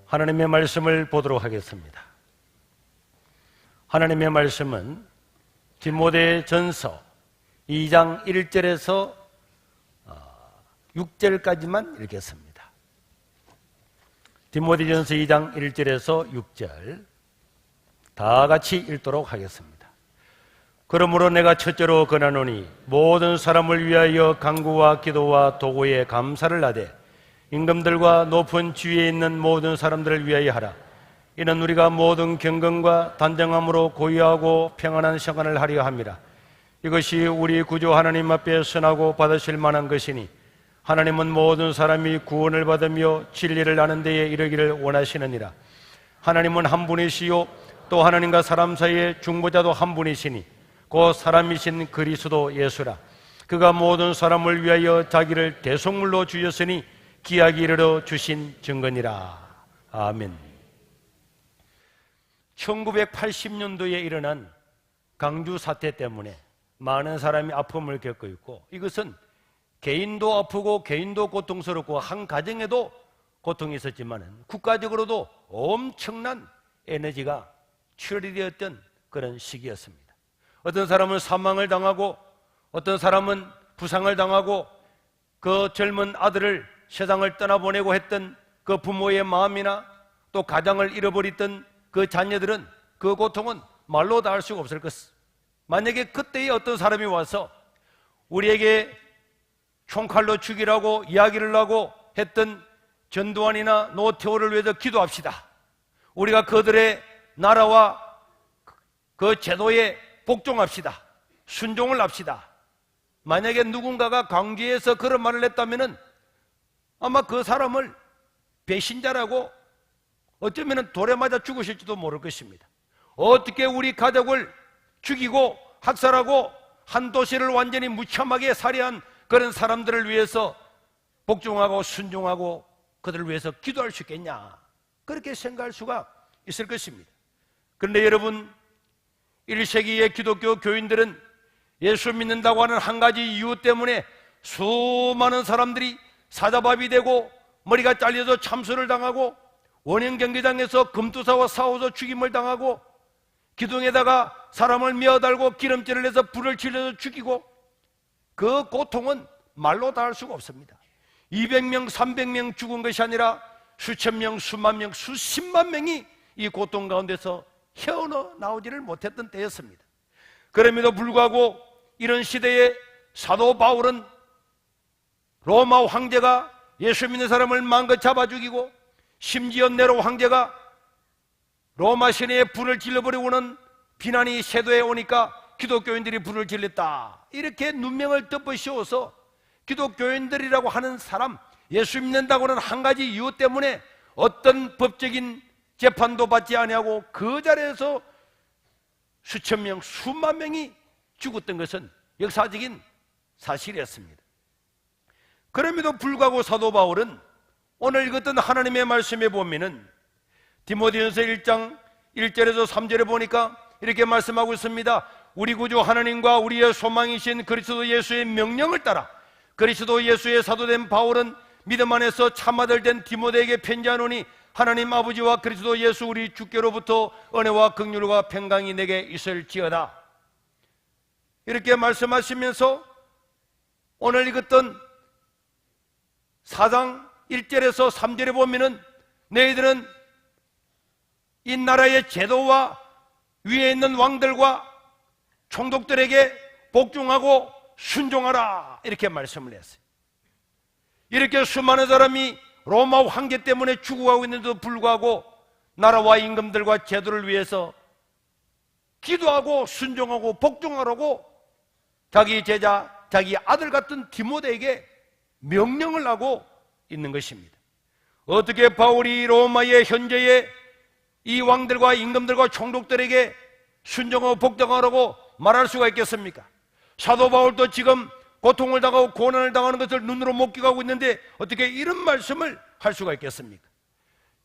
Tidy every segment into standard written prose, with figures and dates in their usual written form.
하나님의 말씀을 보도록 하겠습니다. 하나님의 말씀은 디모데전서 2장 1절에서 6절까지만 읽겠습니다. 디모데전서 2장 1절에서 6절 다 같이 읽도록 하겠습니다. 그러므로 내가 첫째로 권하노니 모든 사람을 위하여 간구와 기도와 도구에 감사를 하되 임금들과 높은 지위에 있는 모든 사람들을 위하여 하라. 이는 우리가 모든 경건과 단정함으로 고요하고 평안한 생활을 하려 함이라. 이것이 우리 구주 하나님 앞에 선하고 받으실 만한 것이니 하나님은 모든 사람이 구원을 받으며 진리를 아는 데에 이르기를 원하시느니라. 하나님은 한 분이시요 또 하나님과 사람 사이의 중보자도 한 분이시니 곧 사람이신 그리스도 예수라. 그가 모든 사람을 위하여 자기를 대속물로 주셨으니 기약이 이르러 주신 증거니라. 아멘. 1980년도에 일어난 강주 사태 때문에 많은 사람이 아픔을 겪고 있고, 이것은 개인도 아프고 개인도 고통스럽고 한 가정에도 고통이 있었지만 국가적으로도 엄청난 에너지가 처리되었던 그런 시기였습니다. 어떤 사람은 사망을 당하고 어떤 사람은 부상을 당하고 그 젊은 아들을 세상을 떠나보내고 했던 그 부모의 마음이나 또 가장을 잃어버렸던 그 자녀들은 그 고통은 말로 다 할 수가 없을 것입니다. 만약에 그때에 어떤 사람이 와서 우리에게 총칼로 죽이라고 이야기를 하고 했던 전두환이나 노태우를 위해서 기도합시다, 우리가 그들의 나라와 그 제도에 복종합시다, 순종을 합시다, 만약에 누군가가 광주에서 그런 말을 했다면 아마 그 사람을 배신자라고 어쩌면 돌에 맞아 죽으실지도 모를 것입니다. 어떻게 우리 가족을 죽이고 학살하고 한 도시를 완전히 무참하게 살해한 그런 사람들을 위해서 복종하고 순종하고 그들을 위해서 기도할 수 있겠냐, 그렇게 생각할 수가 있을 것입니다. 그런데 여러분, 1세기의 기독교 교인들은 예수 믿는다고 하는 한 가지 이유 때문에 수많은 사람들이 사자밥이 되고 머리가 잘려서 참수를 당하고 원형 경기장에서 금투사와 싸워서 죽임을 당하고 기둥에다가 사람을 메어달고 기름칠을 해서 불을 질러서 죽이고, 그 고통은 말로 다 할 수가 없습니다. 200명, 300명 죽은 것이 아니라 수천 명, 수만 명, 수십만 명이 이 고통 가운데서 헤어나오지를 못했던 때였습니다. 그럼에도 불구하고 이런 시대에 사도 바울은 로마 황제가 예수 믿는 사람을 마음껏 잡아 죽이고, 심지어 네로 황제가 로마 시내에 불을 질러버리고는 비난이 세도에 오니까 기독교인들이 불을 질렀다, 이렇게 눈명을 덮어씌워서 기독교인들이라고 하는 사람, 예수 믿는다고는 한 가지 이유 때문에 어떤 법적인 재판도 받지 아니하고 그 자리에서 수천 명, 수만 명이 죽었던 것은 역사적인 사실이었습니다. 그럼에도 불구하고 사도 바울은 오늘 읽었던 하나님의 말씀에 보면은 디모데전서 1장 1절에서 3절에 보니까 이렇게 말씀하고 있습니다. 우리 구주 하나님과 우리의 소망이신 그리스도 예수의 명령을 따라 그리스도 예수의 사도된 바울은 믿음 안에서 참 아들 된 디모데에게 편지하노니 하나님 아버지와 그리스도 예수 우리 주께로부터 은혜와 긍휼과 평강이 내게 있을지어다, 이렇게 말씀하시면서 오늘 읽었던 4장 1절에서 3절에 보면은 너희들은 이 나라의 제도와 위에 있는 왕들과 총독들에게 복종하고 순종하라, 이렇게 말씀을 했어요. 이렇게 수많은 사람이 로마 황제 때문에 죽어가고 있는데도 불구하고 나라와 임금들과 제도를 위해서 기도하고 순종하고 복종하라고 자기 제자, 자기 아들 같은 디모데에게 명령을 하고 있는 것입니다. 어떻게 바울이 로마의 현재의 이 왕들과 임금들과 총독들에게 순종하고 복종하라고 말할 수가 있겠습니까? 사도 바울도 지금 고통을 당하고 고난을 당하는 것을 눈으로 목격하고 있는데 어떻게 이런 말씀을 할 수가 있겠습니까?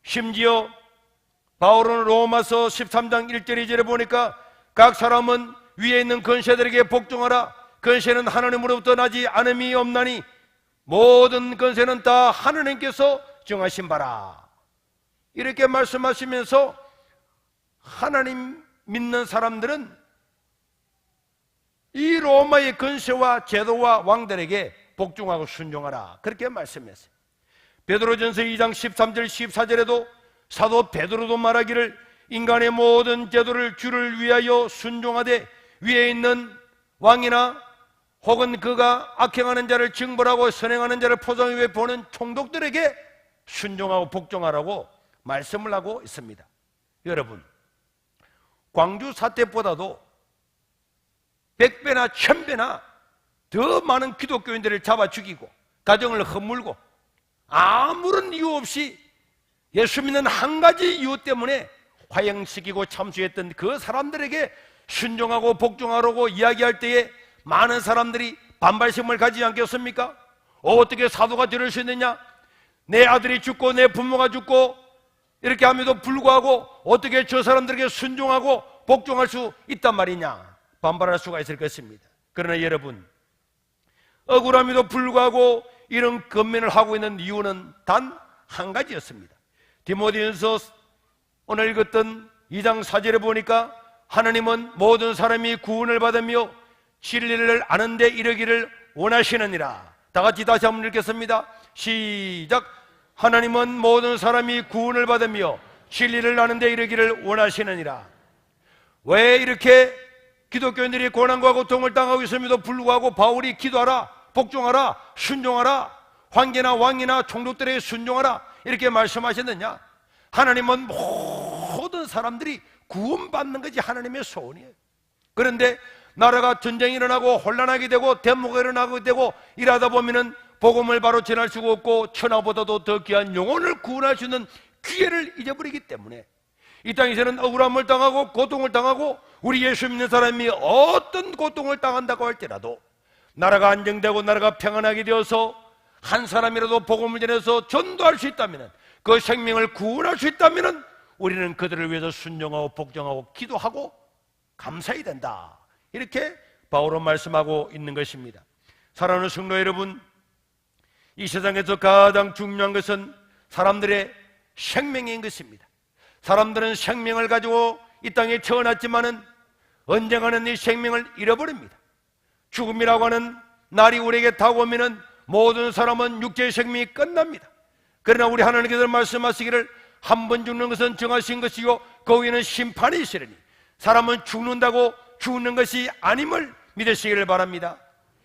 심지어 바울은 로마서 13장 1절 2절에 보니까 각 사람은 위에 있는 권세들에게 복종하라. 권세는 하나님으로부터 나지 않음이 없나니 모든 권세는 다 하나님께서 정하신 바라. 이렇게 말씀하시면서 하나님 믿는 사람들은 이 로마의 근세와 제도와 왕들에게 복종하고 순종하라, 그렇게 말씀했어요. 베드로전서 2장 13절 14절에도 사도 베드로도 말하기를 인간의 모든 제도를 주를 위하여 순종하되 위에 있는 왕이나 혹은 그가 악행하는 자를 징벌하고 선행하는 자를 포상하기 위해 보는 총독들에게 순종하고 복종하라고 말씀을 하고 있습니다. 여러분, 광주 사태보다도 100배나 1000배나 더 많은 기독교인들을 잡아 죽이고 가정을 허물고 아무런 이유 없이 예수 믿는 한 가지 이유 때문에 화형시키고 참수했던 그 사람들에게 순종하고 복종하라고 이야기할 때에 많은 사람들이 반발심을 가지지 않겠습니까? 어떻게 사도가 저럴 수 있느냐? 내 아들이 죽고 내 부모가 죽고 이렇게 함에도 불구하고 어떻게 저 사람들에게 순종하고 복종할 수 있단 말이냐? 반발할 수가 있을 것입니다. 그러나 여러분, 억울함에도 불구하고 이런 건면을 하고 있는 이유는 단 한 가지였습니다. 디모데전서 오늘 읽었던 2장 4절에 보니까 하나님은 모든 사람이 구원을 받으며 진리를 아는 데 이르기를 원하시느니라. 다 같이 다시 한번 읽겠습니다. 시작. 하나님은 모든 사람이 구원을 받으며 진리를 아는 데 이르기를 원하시느니라. 왜 이렇게 기독교인들이 고난과 고통을 당하고 있음에도 불구하고 바울이 기도하라, 복종하라, 순종하라, 황제나 왕이나 총독들에게 순종하라 이렇게 말씀하셨느냐? 하나님은 모든 사람들이 구원받는 것이 하나님의 소원이에요. 그런데 나라가 전쟁이 일어나고 혼란하게 되고 대모가 일어나게 되고 이러다 보면은 복음을 바로 전할 수가 없고 천하보다도 더 귀한 영혼을 구원할 수 있는 기회를 잊어버리기 때문에 이 땅에서는 억울함을 당하고 고통을 당하고 우리 예수 믿는 사람이 어떤 고통을 당한다고 할지라도 나라가 안정되고 나라가 평안하게 되어서 한 사람이라도 복음을 전해서 전도할 수 있다면, 그 생명을 구원할 수 있다면 우리는 그들을 위해서 순종하고 복종하고 기도하고 감사해야 된다, 이렇게 바울은 말씀하고 있는 것입니다. 사랑하는 성도 여러분, 이 세상에서 가장 중요한 것은 사람들의 생명인 것입니다. 사람들은 생명을 가지고 이 땅에 태어났지만은 언젠가는 이 생명을 잃어버립니다. 죽음이라고 하는 날이 우리에게 다가오면은 모든 사람은 육체의 생명이 끝납니다. 그러나 우리 하나님께서 말씀하시기를 한 번 죽는 것은 정하신 것이요 그 위에는 심판이 있으리니 사람은 죽는다고 죽는 것이 아님을 믿으시기를 바랍니다.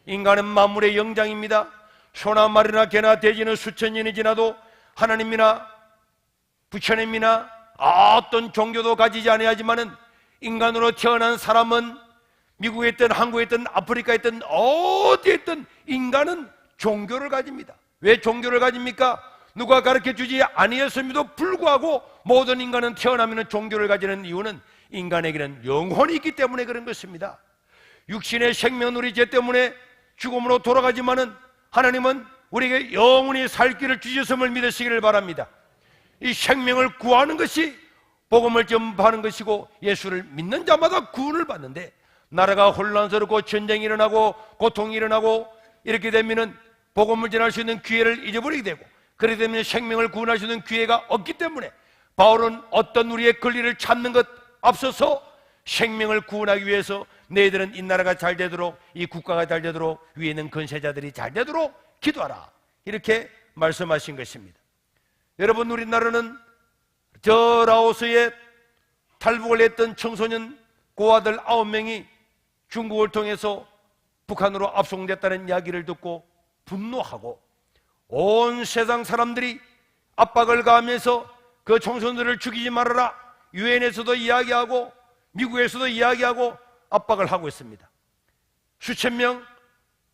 인간은 만물의 영장입니다. 소나 말이나 개나 돼지는 수천 년이 지나도 하나님이나 부처님이나 어떤 종교도 가지지 아니하지만은 인간으로 태어난 사람은 미국에 있든 한국에 있든 아프리카에 있든 어디에 있든 인간은 종교를 가집니다. 왜 종교를 가집니까? 누가 가르쳐주지 아니했음에도 불구하고 모든 인간은 태어나면 종교를 가지는 이유는 인간에게는 영혼이 있기 때문에 그런 것입니다. 육신의 생명은 우리 죄 때문에 죽음으로 돌아가지만은 하나님은 우리에게 영원히 살 길을 주셨음을 믿으시기를 바랍니다. 이 생명을 구하는 것이 복음을 전파하는 것이고 예수를 믿는 자마다 구원을 받는데, 나라가 혼란스럽고 전쟁이 일어나고 고통이 일어나고 이렇게 되면은 복음을 전할 수 있는 기회를 잊어버리게 되고, 그렇게 되면 생명을 구원할 수 있는 기회가 없기 때문에 바울은 어떤 우리의 권리를 찾는 것 앞서서 생명을 구원하기 위해서 너희들은 이 나라가 잘 되도록, 이 국가가 잘 되도록, 위에 있는 근세자들이 잘 되도록 기도하라, 이렇게 말씀하신 것입니다. 여러분, 우리나라는 저 라오스에 탈북을 했던 청소년 고아들 9명이 중국을 통해서 북한으로 압송됐다는 이야기를 듣고 분노하고 온 세상 사람들이 압박을 가하면서 그 청소년들을 죽이지 말아라, 유엔에서도 이야기하고 미국에서도 이야기하고 압박을 하고 있습니다. 수천 명,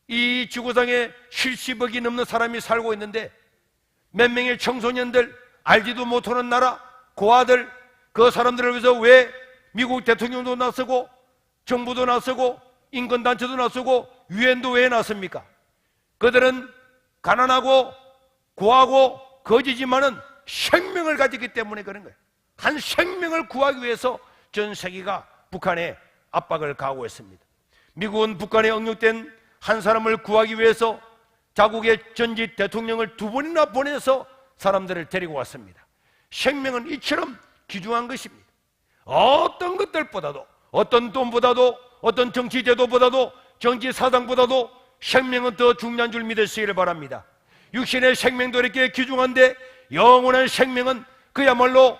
이 지구상에 70억이 넘는 사람이 살고 있는데 몇 명의 청소년들, 알지도 못하는 나라 고아들, 그 사람들을 위해서 왜 미국 대통령도 나서고 정부도 나서고 인권단체도 나서고 유엔도 왜 나섭니까? 그들은 가난하고 고하고 거지지만은 생명을 가지기 때문에 그런 거예요. 한 생명을 구하기 위해서 전 세계가 북한에 압박을 가하고 있습니다. 미국은 북한에 억류된 한 사람을 구하기 위해서 자국의 전직 대통령을 2번이나 보내서 사람들을 데리고 왔습니다. 생명은 이처럼 귀중한 것입니다. 어떤 것들보다도, 어떤 돈보다도, 어떤 정치 제도보다도, 정치 사상보다도 생명은 더 중요한 줄 믿으시기를 바랍니다. 육신의 생명도 이렇게 귀중한데 영원한 생명은 그야말로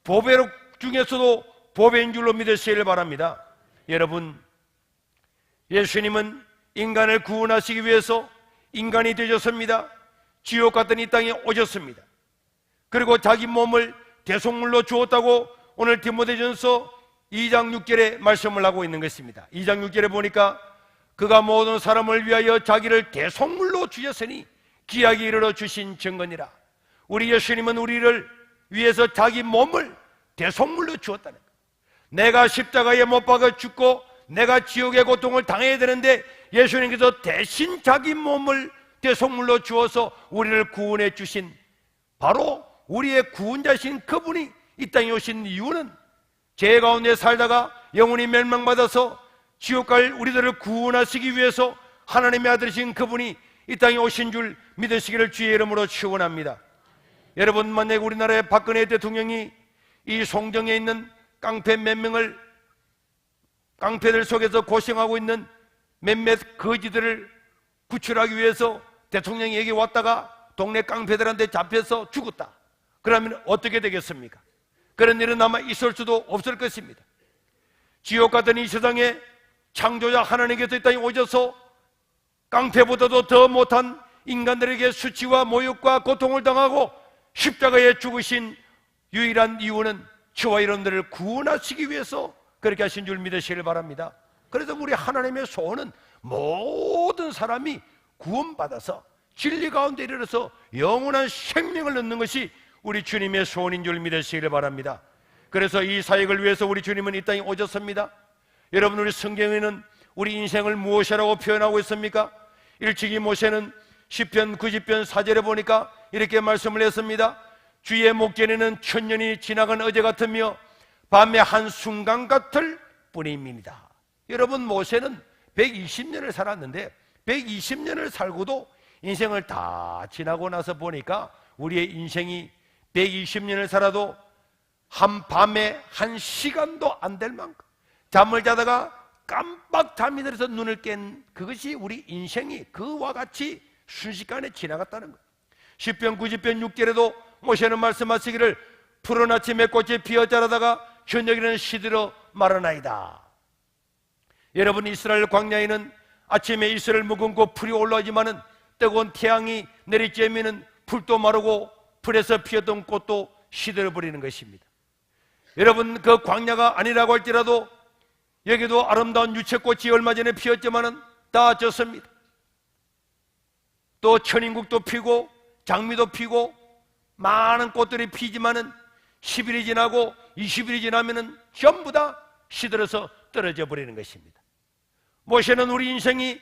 보배 중에서도 보배인 줄로 믿으시기를 바랍니다. 여러분, 예수님은 인간을 구원하시기 위해서 인간이 되셨습니다. 지옥 같은 이 땅에 오셨습니다. 그리고 자기 몸을 대속물로 주었다고 오늘 디모데전서 2장 6절에 말씀을 하고 있는 것입니다. 2장 6절에 보니까 그가 모든 사람을 위하여 자기를 대속물로 주셨으니 기약이 이르러 주신 증거니라. 우리 예수님은 우리를 위해서 자기 몸을 대속물로 주었다는 거예요. 내가 십자가에 못 박아 죽고 내가 지옥의 고통을 당해야 되는데 예수님께서 대신 자기 몸을 대속물로 주어서 우리를 구원해 주신 바로 우리의 구원자신 그분이 이 땅에 오신 이유는 죄 가운데 살다가 영원히 멸망받아서 지옥 갈 우리들을 구원하시기 위해서 하나님의 아들이신 그분이 이 땅에 오신 줄 믿으시기를 주의 이름으로 축원합니다. 여러분, 만약에 우리나라의 박근혜 대통령이 이 송정에 있는 깡패 몇 명을, 깡패들 속에서 고생하고 있는 몇몇 거지들을 구출하기 위해서 대통령이 여기 왔다가 동네 깡패들한테 잡혀서 죽었다. 그러면 어떻게 되겠습니까? 그런 일은 아마 있을 수도 없을 것입니다. 지옥 같은 이 세상에 창조자 하나님께서 이 땅에 오셔서 깡패보다도 더 못한 인간들에게 수치와 모욕과 고통을 당하고 십자가에 죽으신 유일한 이유는 저와 여러분들을 구원하시기 위해서 그렇게 하신 줄 믿으시길 바랍니다. 그래서 우리 하나님의 소원은 모든 사람이 구원받아서 진리 가운데 이르러서 영원한 생명을 얻는 것이 우리 주님의 소원인 줄 믿으시길 바랍니다. 그래서 이 사역을 위해서 우리 주님은 이 땅에 오셨습니다. 여러분, 우리 성경에는 우리 인생을 무엇이라고 표현하고 있습니까? 일찍이 모세는 시편 90편 4절에 보니까 이렇게 말씀을 했습니다. 주의 목전에는 천년이 지나간 어제 같으며 밤의 한순간 같을 뿐입니다. 여러분, 모세는 120년을 살았는데 120년을 살고도 인생을 다 지나고 나서 보니까 우리의 인생이 120년을 살아도 한 밤에 한 시간도 안 될 만큼 잠을 자다가 깜빡 잠이 들어서 눈을 깬 그것이 우리 인생이 그와 같이 순식간에 지나갔다는 거예요. 시편 90편 6절에도 모세는 말씀하시기를 푸른 아침에 꽃이 피어 자라다가 저녁에는 시들어 마르나이다. 여러분, 이스라엘 광야에는 아침에 이슬을 머금고 풀이 올라오지만은 뜨거운 태양이 내리쬐면은 풀도 마르고 풀에서 피었던 꽃도 시들어버리는 것입니다. 여러분, 그 광야가 아니라고 할지라도 여기도 아름다운 유채꽃이 얼마 전에 피었지만은 다 졌습니다. 또 천인국도 피고 장미도 피고 많은 꽃들이 피지만은 10일이 지나고 20일이 지나면은 전부 다 시들어서 떨어져 버리는 것입니다. 모세는 우리 인생이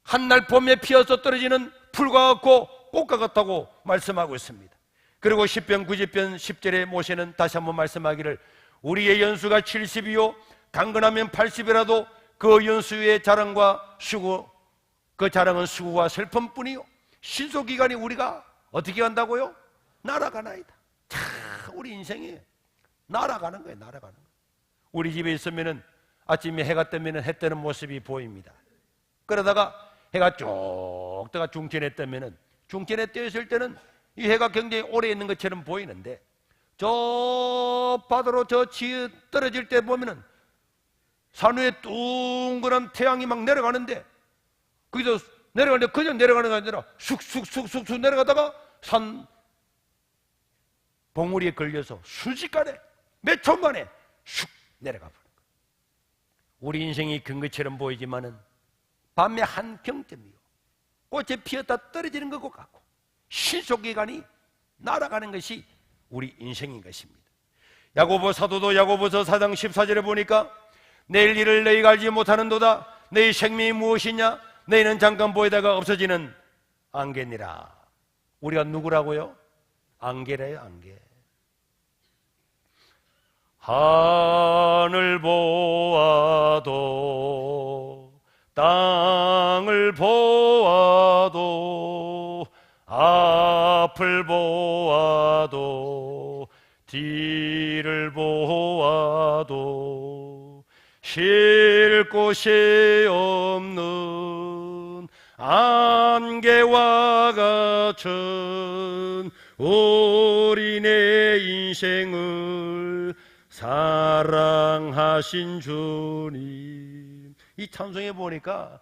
한날 봄에 피어서 떨어지는 풀과 같고 꽃과 같다고 말씀하고 있습니다. 그리고 시편 90편 10절에 모세는 다시 한번 말씀하기를 우리의 연수가 70이요 강건하면 80이라도 그 연수의 자랑과 수고, 그 자랑은 수고와 슬픔뿐이요 신속기간이 우리가 어떻게 한다고요? 날아가나이다. 참, 우리 인생이 날아가는 거예요. 날아가는 거예요. 우리 집에 있으면은 아침에 해가 뜨면은 해 뜨는 모습이 보입니다. 그러다가 해가 쭉 떠가 중천에 뜨면은 중천에 떠 있을 때는 이 해가 굉장히 오래 있는 것처럼 보이는데 저 바다로 저 지에 떨어질 때 보면은 산 위에 둥그런 태양이 막 내려가는데 거기서 내려가는데 그저 내려가는 게 아니라 쑥쑥쑥쑥 내려가다가 산 봉우리에 걸려서 순식간에 몇 초 만에 쑥 내려가 버린 거예요. 우리 인생이 근거처럼 보이지만은 밤의 한 경점이요 꽃에 피었다 떨어지는 것 같고 신속기간이 날아가는 것이 우리 인생인 것입니다. 야고보 사도도 야고보서 4장 14절에 보니까 내일 일을 너희가 알지 못하는도다. 너희 생명이 무엇이냐? 너희는 잠깐 보이다가 없어지는 안개니라. 우리가 누구라고요? 안개래요. 안개. 하늘 보아도 땅을 보아도 앞을 보아도 뒤를 보아도 쉴 곳이 없는 안개와 같은 우리네 인생을 사랑하신 주님. 이 찬송에 보니까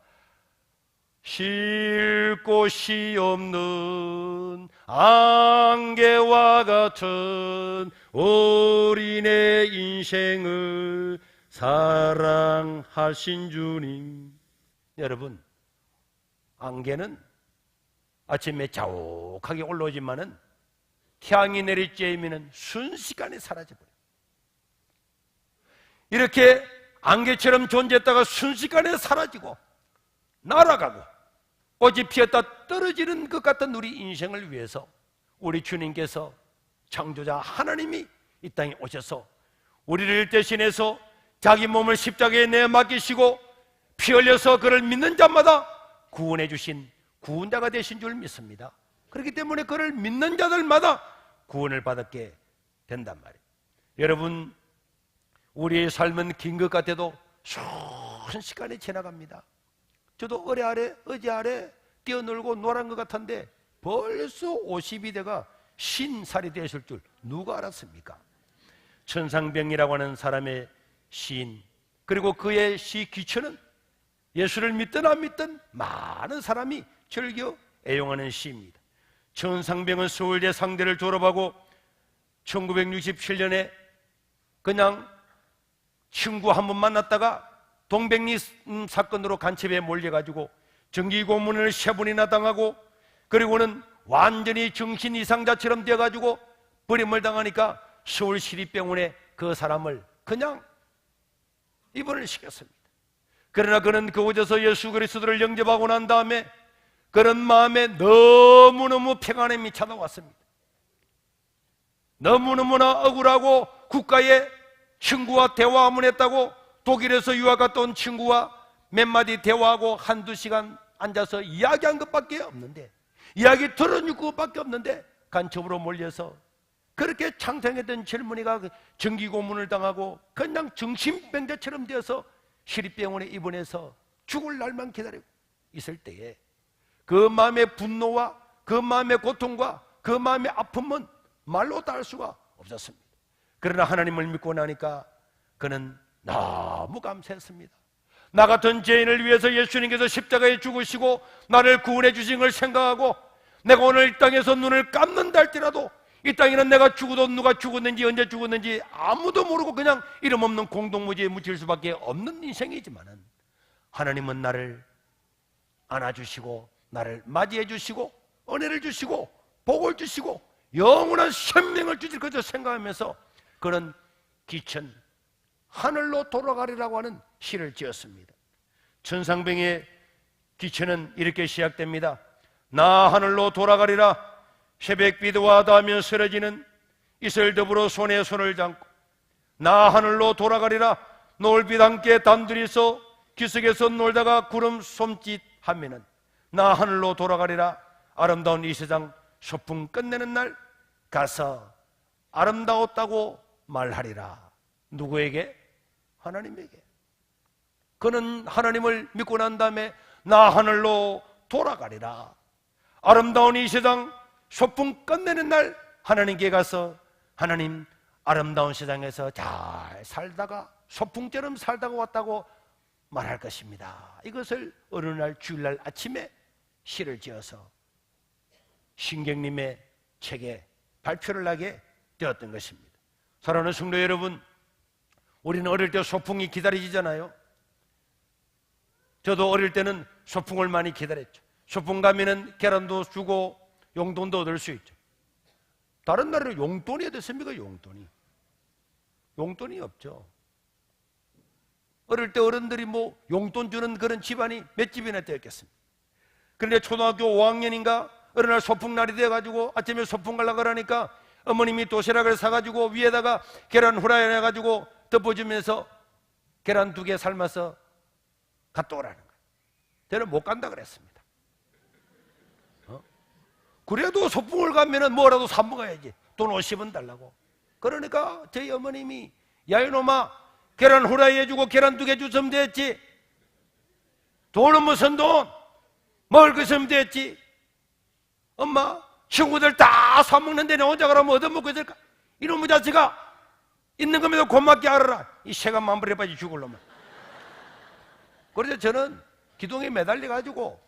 쉴 곳이 없는 안개와 같은 우리네 인생을 사랑하신 주님. 여러분, 안개는 아침에 자욱하게 올라오지만은 태양이 내릴 째이면은 순식간에 사라져버려요. 이렇게 안개처럼 존재했다가 순식간에 사라지고 날아가고 꽃이 피었다 떨어지는 것 같은 우리 인생을 위해서 우리 주님께서 창조자 하나님이 이 땅에 오셔서 우리를 대신해서 자기 몸을 십자가에 내어 맡기시고 피 흘려서 그를 믿는 자마다 구원해 주신 구원자가 되신 줄 믿습니다. 그렇기 때문에 그를 믿는 자들마다 구원을 받게 된단 말이에요. 여러분, 우리의 삶은 긴 것 같아도 순식간에 지나갑니다. 저도 어제 아래 뛰어놀고 놀한 것 같은데 벌써 50이 돼가 50살이 되었을 줄 누가 알았습니까? 천상병이라고 하는 사람의 시인, 그리고 그의 시 기초는 예수를 믿든 안 믿든 많은 사람이 즐겨 애용하는 시입니다. 천상병은 서울대 상대를 졸업하고 1967년에 그냥 친구 한 번 만났다가 동백리 사건으로 간첩에 몰려가지고 정기 고문을 3번이나 당하고, 그리고는 완전히 정신 이상자처럼 되어가지고 버림을 당하니까 서울시립병원에 그 사람을 그냥 입원을 시켰습니다. 그러나 그는 그곳에서 예수 그리스도를 영접하고 난 다음에 그런 마음에 너무너무 평안함이 찾아왔습니다. 너무너무나 억울하고 국가에 친구와 대화 한번 했다고 독일에서 유학 갔다 온 친구와 몇 마디 대화하고 한두 시간 앉아서 이야기한 것밖에 없는데, 이야기 들어준 것밖에 없는데 간첩으로 몰려서 그렇게 창탱했던 젊은이가 정기고문을 당하고 그냥 정신병자처럼 되어서 시립병원에 입원해서 죽을 날만 기다리고 있을 때에 그 마음의 분노와 그 마음의 고통과 그 마음의 아픔은 말로 다 할 수가 없었습니다. 그러나 하나님을 믿고 나니까 그는 너무 감사했습니다. 나 같은 죄인을 위해서 예수님께서 십자가에 죽으시고 나를 구원해 주신 걸 생각하고, 내가 오늘 이 땅에서 눈을 감는다 할지라도 이 땅에는 내가 죽어도 누가 죽었는지 언제 죽었는지 아무도 모르고 그냥 이름 없는 공동무지에 묻힐 수밖에 없는 인생이지만은, 하나님은 나를 안아주시고 나를 맞이해 주시고 은혜를 주시고 복을 주시고 영원한 생명을 주실 것을 생각하면서 그는 기천 하늘로 돌아가리라고 하는 시를 지었습니다. 천상병의 기천은 이렇게 시작됩니다. 나 하늘로 돌아가리라. 새벽비도와 닿으면 쓰러지는 이슬 더불어 손에 손을 잡고 나 하늘로 돌아가리라. 노을빛 함께 단둘이서 기슭에서 놀다가 구름 솜짓하면은 나 하늘로 돌아가리라. 아름다운 이 세상 소풍 끝내는 날 가서 아름다웠다고 말하리라. 누구에게? 하나님에게. 그는 하나님을 믿고 난 다음에 나 하늘로 돌아가리라. 아름다운 이 세상 소풍 끝내는 날 하나님께 가서 하나님, 아름다운 세상에서 잘 살다가 소풍처럼 살다가 왔다고 말할 것입니다. 이것을 어느 날 주일날 아침에 시를 지어서 신경님의 책에 발표를 하게 되었던 것입니다. 사랑하는 성도 여러분, 우리는 어릴 때 소풍이 기다리잖아요. 저도 어릴 때는 소풍을 많이 기다렸죠. 소풍 가면은 계란도 주고 용돈도 얻을 수 있죠. 다른 나라로 용돈이 어딨습니까? 용돈이 없죠. 어릴 때 어른들이 뭐 용돈 주는 그런 집안이 몇 집이나 되었겠습니까? 그런데 초등학교 5학년인가 어느 날 소풍날이 돼가지고 아침에 소풍 가려고 그러니까 어머님이 도시락을 사가지고 위에다가 계란 후라이 해가지고 덮어주면서 계란 2개 삶아서 갔다 오라는 거예요. 저는 못 간다 그랬습니다. 그래도 소풍을 가면은 뭐라도 사 먹어야지. 돈 50원 달라고. 그러니까 저희 어머님이 야 이놈아 계란 후라이 해주고 계란 2개 주시면 됐지, 돈은 무슨 돈, 먹을 거 있으면 됐지, 엄마 친구들 다 사먹는데 내 혼자 그러면 얻어먹고 있을까? 이놈의 자식아, 있는 겁에도 고맙게 알아라. 이 새가 만불에 빠지 죽을 놈은. 그래서 저는 기둥에 매달려가지고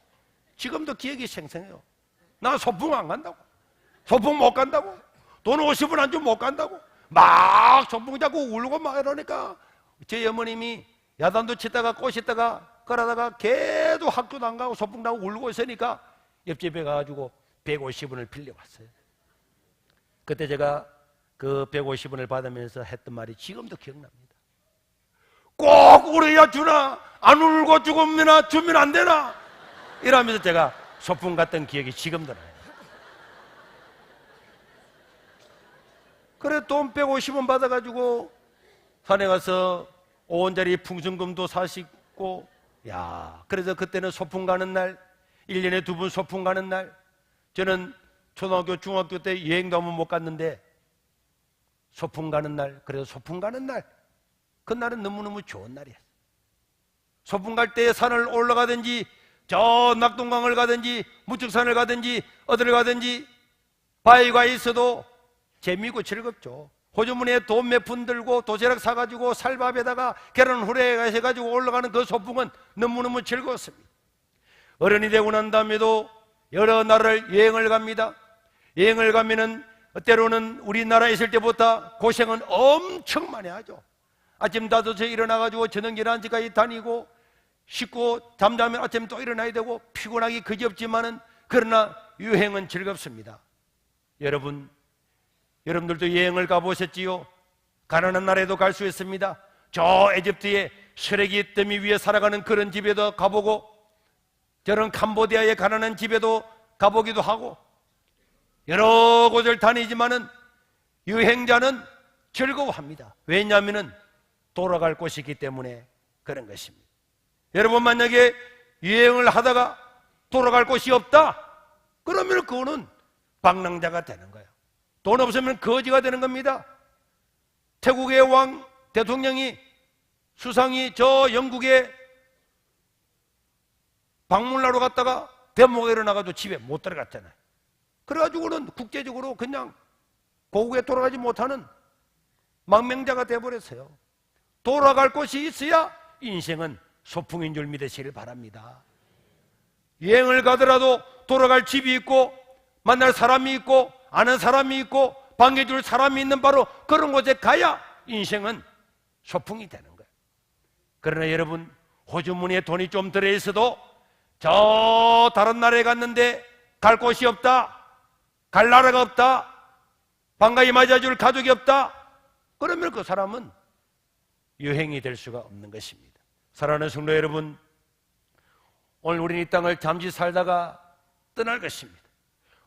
지금도 기억이 생생해요. 나 소풍 안 간다고, 소풍 못 간다고, 돈 50원 안 주면 못 간다고 막 소풍 자꾸 울고 막 이러니까 저희 어머님이 야단도 치다가 꼬시다가 그러다가 걔도 학교도 안 가고 소풍도 하고 울고 있으니까 옆집에 가가지고 150원을 빌려왔어요. 그때 제가 그 150원을 받으면서 했던 말이 지금도 기억납니다. 꼭 울어야 주나, 안 울고 죽으면 주면 안 되나, 이러면서 제가 소풍 갔던 기억이 지금도 나요. 그래 돈 150원 받아가지고 산에 가서 5원짜리 풍선금도 사시고, 야, 그래서 그때는 소풍 가는 날, 1년에 2번 소풍 가는 날, 저는 초등학교 중학교 때 여행도 한번 못 갔는데 소풍 가는 날, 그래서 소풍 가는 날, 그날은 너무너무 좋은 날이었어요. 소풍 갈 때 산을 올라가든지 저 낙동강을 가든지 무척산을 가든지 어디를 가든지 바위가 있어도 재미있고 즐겁죠. 호주머니에 돈 몇 푼 들고 도시락 사가지고 살밥에다가 계란 후라이 해가지고 올라가는 그 소풍은 너무너무 즐거웠습니다. 어른이 되고 난 다음에도 여러 나라를 여행을 갑니다. 여행을 가면은 때로는 우리나라에 있을 때보다 고생은 엄청 많이 하죠. 아침 5시에 일어나가지고 저녁 11시까지 다니고 씻고 잠자면 아침 또 일어나야 되고 피곤하기 그지없지만은 그러나 여행은 즐겁습니다. 여러분들도 여행을 가보셨지요? 가난한 나라에도 갈 수 있습니다. 저 에집트의 쓰레기 더미 위에 살아가는 그런 집에도 가보고, 저런 캄보디아의 가난한 집에도 가보기도 하고, 여러 곳을 다니지만은 여행자는 즐거워합니다. 왜냐하면 돌아갈 곳이 있기 때문에 그런 것입니다. 여러분 만약에 여행을 하다가 돌아갈 곳이 없다, 그러면 그거는 방랑자가 되는 거예요. 돈 없으면 거지가 되는 겁니다. 태국의 왕 대통령이, 수상이 저 영국의 방문하러 갔다가 대모가 일어나가지고 집에 못 들어갔잖아요. 그래가지고는 국제적으로 그냥 고국에 돌아가지 못하는 망명자가 되어버렸어요. 돌아갈 곳이 있어야 인생은 소풍인 줄 믿으시길 바랍니다. 여행을 가더라도 돌아갈 집이 있고 만날 사람이 있고 아는 사람이 있고 반겨줄 사람이 있는 바로 그런 곳에 가야 인생은 소풍이 되는 거예요. 그러나 여러분, 호주머니에 돈이 좀 들어있어도 저 다른 나라에 갔는데 갈 곳이 없다, 갈 나라가 없다, 반가이 맞아줄 가족이 없다, 그러면 그 사람은 여행이 될 수가 없는 것입니다. 사랑하는 성도 여러분, 오늘 우리는 이 땅을 잠시 살다가 떠날 것입니다.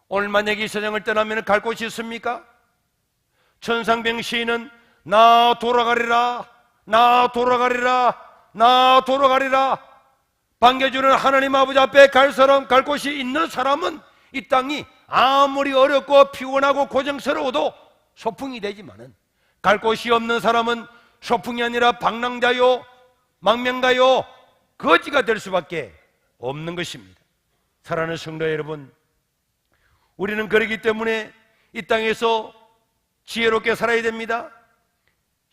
오늘 만약에 이 세상을 떠나면 갈 곳이 있습니까? 천상병 시인은 나 돌아가리라, 나 돌아가리라, 나 돌아가리라. 반겨주는 하나님 아버지 앞에 갈 사람, 갈 곳이 있는 사람은 이 땅이 아무리 어렵고 피곤하고 고정스러워도 소풍이 되지만은, 갈 곳이 없는 사람은 소풍이 아니라 방랑자요, 망명가요, 거지가 될 수밖에 없는 것입니다. 사랑하는 성도 여러분, 우리는 그렇기 때문에 이 땅에서 지혜롭게 살아야 됩니다.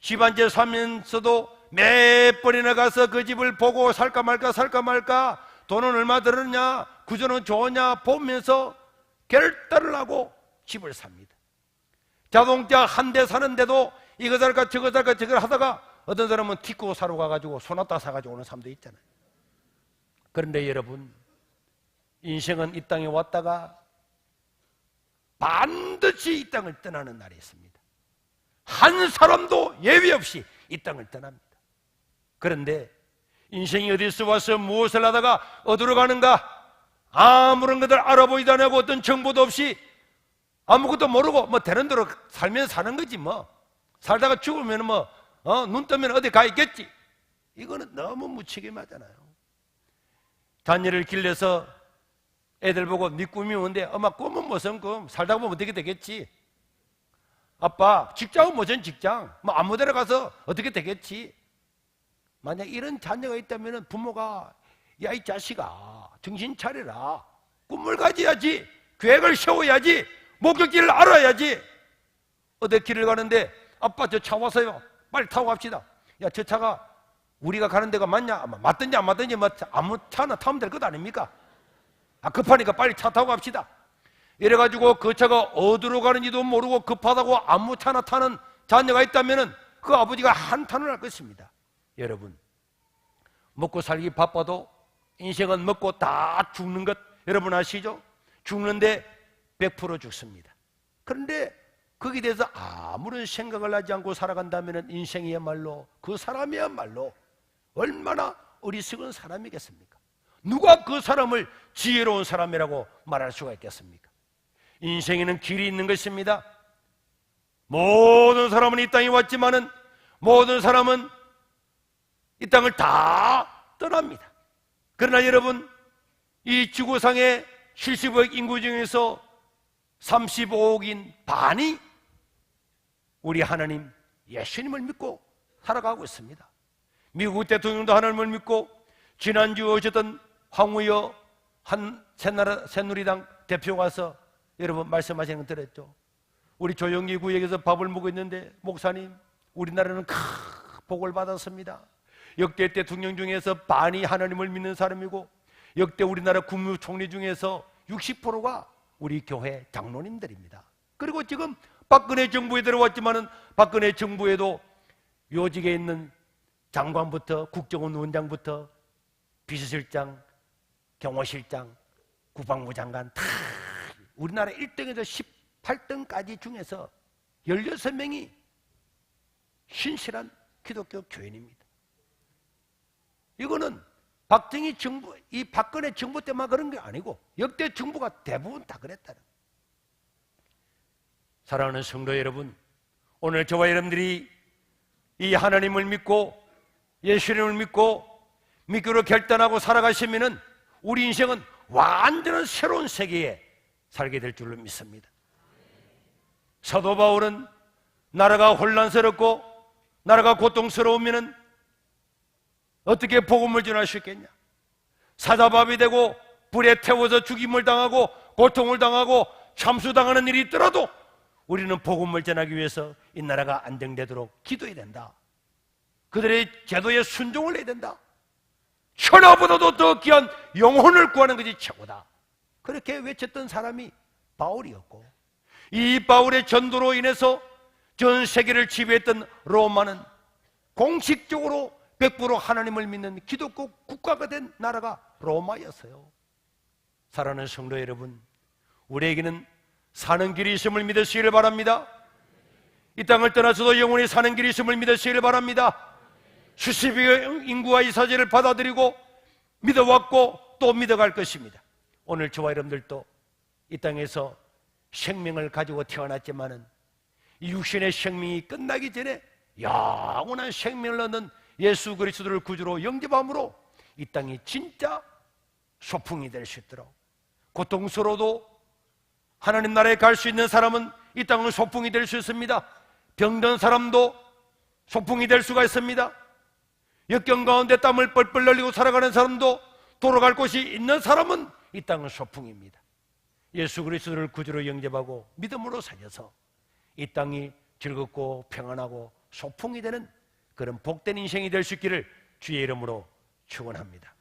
집 한 채 사면서도 몇 번이나 가서 그 집을 보고 살까 말까, 돈은 얼마 들었냐, 구조는 좋으냐 보면서 결단을 하고 집을 삽니다. 자동차 한 대 사는데도 이거 살까 저거 살까 저걸 하다가 어떤 사람은 티코 사러 가가지고 소나타 사가지고 오는 사람도 있잖아요. 그런데 여러분, 인생은 이 땅에 왔다가 반드시 이 땅을 떠나는 날이 있습니다. 한 사람도 예외 없이 이 땅을 떠납니다. 그런데 인생이 어디서 와서 무엇을 하다가 어디로 가는가, 아무런 것을 알아보지도 않고 어떤 정보도 없이 아무것도 모르고 뭐 되는 대로 살면 사는 거지 뭐. 살다가 죽으면 뭐 눈 뜨면 어디 가 있겠지. 이거는 너무 무책임하잖아요. 자녀를 길러서 애들 보고 네 꿈이 뭔데? 엄마 꿈은 무슨 꿈? 살다 보면 어떻게 되겠지? 아빠 직장은 무슨 직장? 뭐 아무 데나 가서 어떻게 되겠지? 만약 이런 자녀가 있다면 부모가 야, 이 자식아 정신 차려라, 꿈을 가져야지, 계획을 세워야지, 목적지를 알아야지. 어디 길을 가는데 아빠 저 차 와서요, 빨리 타고 갑시다. 야, 저 차가 우리가 가는 데가 맞냐? 맞든지 안 맞든지 뭐 아무 차나 타면 될 것 아닙니까? 급하니까 빨리 차 타고 갑시다. 이래가지고 그 차가 어디로 가는지도 모르고 급하다고 아무 차나 타는 자녀가 있다면 그 아버지가 한탄을 할 것입니다. 여러분, 먹고 살기 바빠도 인생은 먹고 다 죽는 것 여러분 아시죠? 죽는데 100% 죽습니다. 그런데 거기에 대해서 아무런 생각을 하지 않고 살아간다면 인생이야말로, 그 사람이야말로 얼마나 어리석은 사람이겠습니까? 누가 그 사람을 지혜로운 사람이라고 말할 수가 있겠습니까? 인생에는 길이 있는 것입니다. 모든 사람은 이 땅에 왔지만은 모든 사람은 이 땅을 다 떠납니다. 그러나 여러분, 이 지구상의 70억 인구 중에서 35억인 반이 우리 하나님 예수님을 믿고 살아가고 있습니다. 미국 대통령도 하나님을 믿고, 지난주에 오셨던 황우여 한 새누리당 대표가 와서 여러분 말씀하시는 거 들었죠? 우리 조영기 구역에서 밥을 먹고 있는데, 목사님 우리나라는 큰 복을 받았습니다. 역대 대통령 중에서 반이 하나님을 믿는 사람이고, 역대 우리나라 국무총리 중에서 60%가 우리 교회 장로님들입니다. 그리고 지금 박근혜 정부에 들어왔지만은 박근혜 정부에도 요직에 있는 장관부터 국정원 원장부터 비서실장, 경호실장, 국방부 장관 다 우리나라 1등에서 18등까지 중에서 16명이 신실한 기독교 교인입니다. 이거는 박정희 정부, 이 박근혜 정부 때만 그런 게 아니고 역대 정부가 대부분 다 그랬다는. 사랑하는 성도 여러분, 오늘 저와 여러분들이 이 하나님을 믿고 예수님을 믿고 믿기로 결단하고 살아가시면은 우리 인생은 완전한 새로운 세계에 살게 될 줄로 믿습니다. 사도 바울은 나라가 혼란스럽고 나라가 고통스러우면은 어떻게 복음을 전할 수 있겠냐? 사자밥이 되고 불에 태워서 죽임을 당하고 고통을 당하고 참수당하는 일이 있더라도 우리는 복음을 전하기 위해서 이 나라가 안정되도록 기도해야 된다. 그들의 제도에 순종을 해야 된다. 천하보다도 더 귀한 영혼을 구하는 것이 최고다. 그렇게 외쳤던 사람이 바울이었고, 이 바울의 전도로 인해서 전 세계를 지배했던 로마는 공식적으로 100% 하나님을 믿는 기독교 국가가 된 나라가 로마였어요. 사랑하는 성도 여러분, 우리에게는 사는 길이 있음을 믿으시기를 바랍니다. 이 땅을 떠나서도 영원히 사는 길이 있음을 믿으시기를 바랍니다. 수십억의 인구가 이 사실을 받아들이고 믿어왔고 또 믿어갈 것입니다. 오늘 저와 여러분들도 이 땅에서 생명을 가지고 태어났지만은 이 육신의 생명이 끝나기 전에 영원한 생명을 얻는 예수 그리스도를 구주로 영접함으로 이 땅이 진짜 소풍이 될 수 있도록, 고통스러워도 하나님 나라에 갈 수 있는 사람은 이 땅은 소풍이 될 수 있습니다. 병든 사람도 소풍이 될 수가 있습니다. 역경 가운데 땀을 뻘뻘 흘리고 살아가는 사람도 돌아갈 곳이 있는 사람은 이 땅은 소풍입니다. 예수 그리스도를 구주로 영접하고 믿음으로 살려서 이 땅이 즐겁고 평안하고 소풍이 되는 그런 복된 인생이 될 수 있기를 주의 이름으로 축원합니다.